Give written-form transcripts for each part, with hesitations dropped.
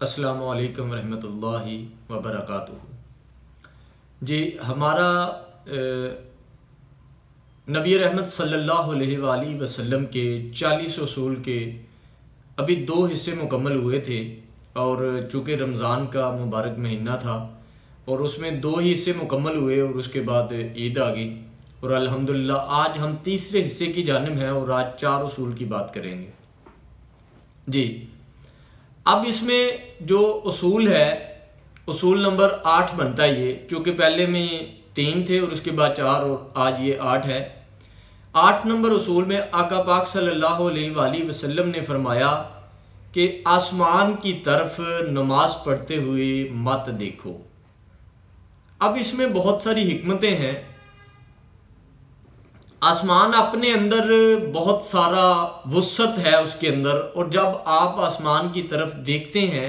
अस्सलामु अलैकुम रहमतुल्लाहि व बरकातुहू। जी, हमारा नबी रहमत सल्लल्लाहु अलैहि वसल्लम के 40 उसूल के अभी 2 हिस्से मुकम्मल हुए थे और चूँकि रमज़ान का मुबारक महीना था और उसमें 2 ही हिस्से मुकम्मल हुए और उसके बाद ईद आ गई और अल्हम्दुलिल्लाह आज हम तीसरे हिस्से की जानिब हैं और आज 4 उसूल की बात करेंगे। जी, अब इसमें जो उसूल है, उसूल नंबर 8 बनता है ये, चूँकि पहले में 3 थे और उसके बाद 4 और आज ये 8 है। 8 नंबर उसूल में आका पाक सल्लल्लाहु अलैहि वसल्लम ने फरमाया कि आसमान की तरफ नमाज पढ़ते हुए मत देखो। अब इसमें बहुत सारी हिकमतें हैं। आसमान अपने अंदर बहुत सारा वुसअत है उसके अंदर, और जब आप आसमान की तरफ देखते हैं,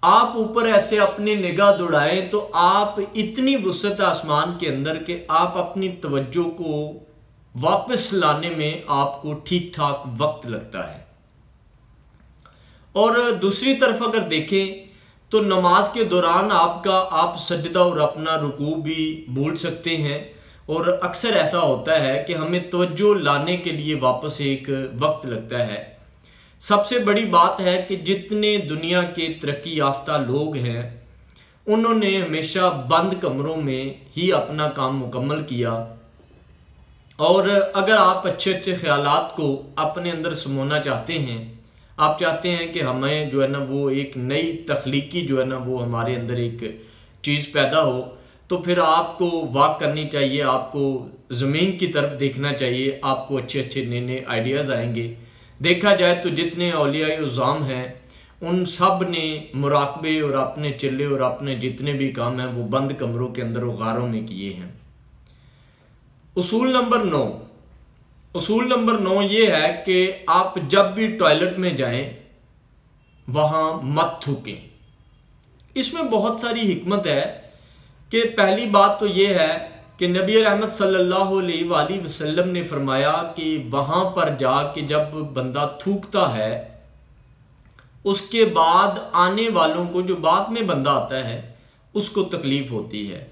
आप ऊपर ऐसे अपनी निगाह दौड़ाएं तो आप इतनी वुसअत आसमान के अंदर कि आप अपनी तवज्जो को वापस लाने में आपको ठीक ठाक वक्त लगता है। और दूसरी तरफ अगर देखें तो नमाज के दौरान आप सजदा और अपना रुकू भी भूल सकते हैं, और अक्सर ऐसा होता है कि हमें तवज्जो लाने के लिए वापस एक वक्त लगता है। सबसे बड़ी बात है कि जितने दुनिया के तरक्की याफ्ता लोग हैं उन्होंने हमेशा बंद कमरों में ही अपना काम मुकम्मल किया, और अगर आप अच्छे अच्छे ख्यालात को अपने अंदर समोना चाहते हैं, आप चाहते हैं कि हमें जो है ना वो एक नई तख्लीकी जो है ना वो हमारे अंदर एक चीज़ पैदा हो, तो फिर आपको वॉक करनी चाहिए, आपको ज़मीन की तरफ देखना चाहिए, आपको अच्छे अच्छे नए नए आइडियाज़ आएंगे। देखा जाए तो जितने औलियाए उज़ाम हैं उन सब ने मुराकबे और अपने चिल्ले और अपने जितने भी काम हैं वो बंद कमरों के अंदर और गारों में किए हैं। उसूल नंबर 9, उसूल नंबर 9 ये है कि आप जब भी टॉयलेट में जाएं वहाँ मत थूकें। इसमें बहुत सारी हिकमत है कि पहली बात तो ये है कि नबी रहमत सल्लल्लाहु अलैहि वसल्लम ने फरमाया कि वहाँ पर जाके जब बंदा थूकता है उसके बाद आने वालों को, जो बाद में बंदा आता है, उसको तकलीफ होती है।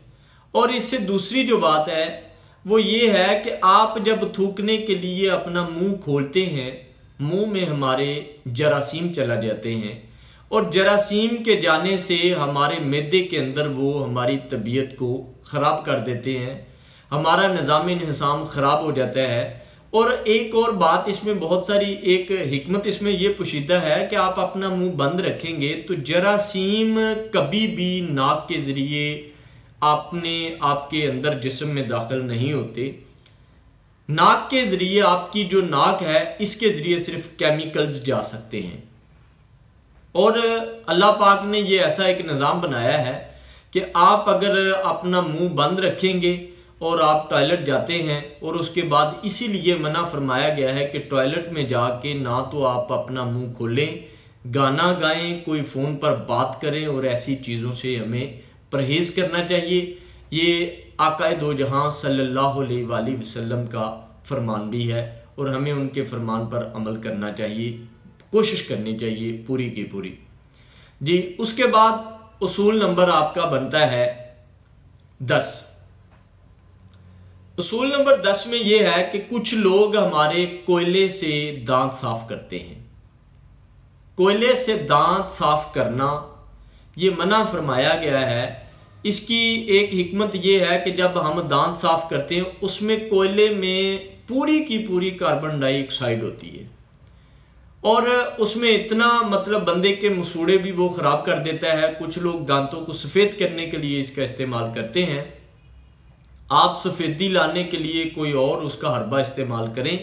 और इससे दूसरी जो बात है वो ये है कि आप जब थूकने के लिए अपना मुंह खोलते हैं, मुंह में हमारे जरासीम चला जाते हैं, और जरासीम के जाने से हमारे मैदे के अंदर वो हमारी तबीयत को ख़राब कर देते हैं, हमारा निज़ाम इंहिसाम ख़राब हो जाता है। और एक और बात इसमें बहुत सारी एक हिकमत इसमें ये पोशीदा है कि आप अपना मुंह बंद रखेंगे तो जरासीम कभी भी नाक के ज़रिए आपके अंदर जिस्म में दाखिल नहीं होते। नाक के ज़रिए, आपकी जो नाक है इसके ज़रिए सिर्फ केमिकल्स जा सकते हैं, और अल्लाह पाक ने ये ऐसा एक निज़ाम बनाया है कि आप अगर अपना मुंह बंद रखेंगे और आप टॉयलेट जाते हैं, और उसके बाद इसीलिए मना फरमाया गया है कि टॉयलेट में जाके ना तो आप अपना मुंह खोलें, गाना गाएं, कोई फ़ोन पर बात करें, और ऐसी चीज़ों से हमें परहेज़ करना चाहिए। ये आकाए दो जहां सल्लल्लाहु अलैहि वसल्लम का फरमान भी है और हमें उनके फरमान पर अमल करना चाहिए, कोशिश करनी चाहिए पूरी की पूरी। जी, उसके बाद उसूल नंबर आपका बनता है 10। उसूल नंबर 10 में यह है कि कुछ लोग हमारे कोयले से दांत साफ करते हैं। कोयले से दांत साफ करना ये मना फरमाया गया है। इसकी एक हिकमत यह है कि जब हम दांत साफ करते हैं उसमें कोयले में पूरी की पूरी कार्बन डाइऑक्साइड होती है, और उसमें इतना मतलब बंदे के मसूड़े भी वो ख़राब कर देता है। कुछ लोग दांतों को सफ़ेद करने के लिए इसका इस्तेमाल करते हैं। आप सफ़ेदी लाने के लिए कोई और उसका हर्बा इस्तेमाल करें,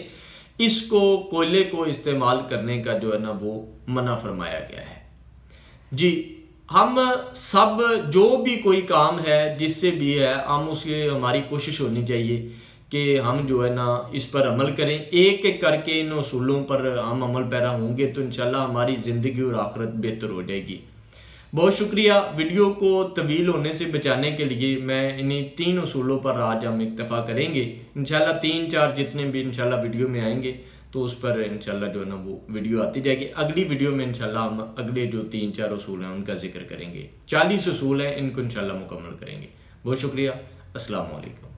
इसको कोयले को इस्तेमाल करने का जो है ना वो मना फरमाया गया है। जी, हम सब जो भी कोई काम है जिससे भी है, हम उसके हमारी कोशिश होनी चाहिए कि हम जो है ना इस पर अमल करें। एक एक करके इन उसूलों पर हम अमल पैरा होंगे तो इंशाल्लाह हमारी ज़िंदगी और आखिरत बेहतर हो जाएगी। बहुत शुक्रिया। वीडियो को तवील होने से बचाने के लिए मैं इन्हीं 3 उसूलों पर आज हम इक्तफ़ा करेंगे। इंशाल्लाह 3-4 जितने भी इंशाल्लाह वीडियो में आएंगे तो उस पर इंशाल्लाह जो है ना वो वीडियो आती जाएगी। अगली वीडियो में इंशाल्लाह हम अगले जो 3-4 उसूल हैं उनका जिक्र करेंगे। 40 उसूल हैं, इनको इंशाल्लाह मुकम्मल करेंगे। बहुत शुक्रिया। अस्सलाम वालेकुम।